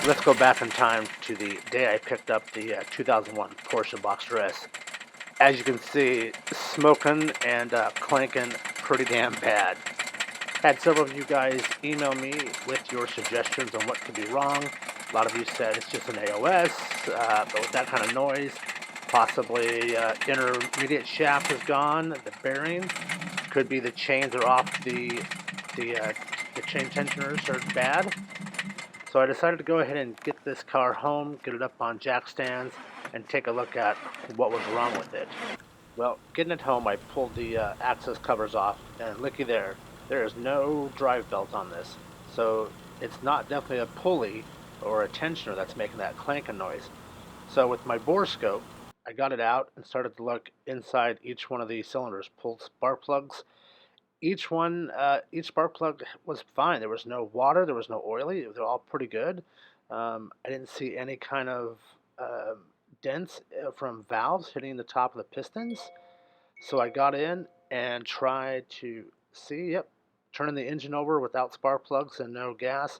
Let's go back in time to the day I picked up the 2001 Porsche Boxster S. As you can see, smoking and clanking pretty damn bad. Had several of you guys email me with your suggestions on what could be wrong. A lot of you said it's just an AOS, but with that kind of noise, possibly intermediate shaft is gone, the bearing, could be the chains are off, the chain tensioners are bad. So I decided to go ahead and get this car home, get it up on jack stands, and take a look at what was wrong with it. Well, getting it home, I pulled the access covers off, and looky there is no drive belt on this. So it's not definitely a pulley or a tensioner that's making that clanking noise. So with my bore scope, I got it out and started to look inside each one of these cylinders, pulled spark plugs. Each spark plug was fine. There was no water, there was no oily. They're all pretty good. I didn't see any kind of dents from valves hitting the top of the pistons. So I got in and tried to see, yep, turning the engine over without spark plugs and no gas.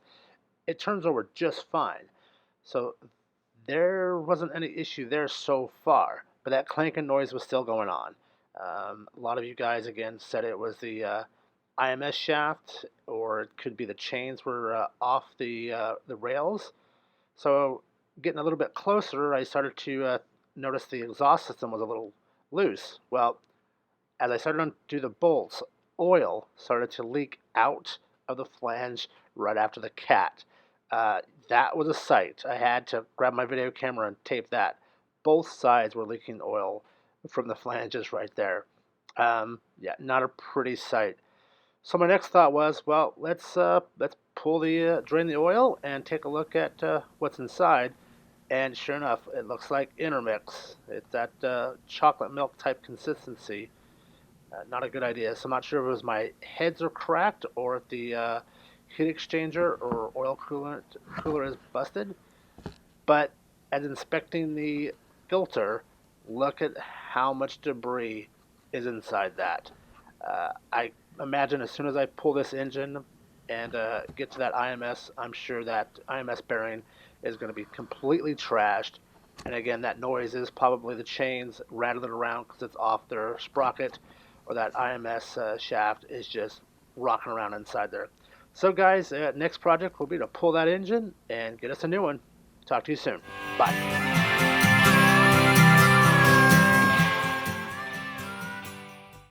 It turns over just fine. So there wasn't any issue there so far, but that clanking noise was still going on. A lot of you guys again said it was the IMS shaft, or it could be the chains were off the rails. So getting a little bit closer, I started to notice the exhaust system was a little loose. Well, as I started to undo the bolts, oil started to leak out of the flange right after the cat. That was a sight. I had to grab my video camera and tape that. Both sides were leaking oil from the flanges right there. Yeah, not a pretty sight. So my next thought was, well, let's pull the drain the oil and take a look at what's inside. And sure enough, it looks like Intermix. It's that chocolate milk type consistency. Not a good idea. So I'm not sure if it was my heads are cracked or if the heat exchanger or oil cooler is busted. But as inspecting the filter, look at how much debris is inside that. I imagine as soon as I pull this engine and get to that IMS, I'm sure that IMS bearing is going to be completely trashed. And again, that noise is probably the chains rattling around because it's off their sprocket, or that IMS shaft is just rocking around inside there. So guys, next project will be to pull that engine and get us a new one. Talk to you soon. Bye.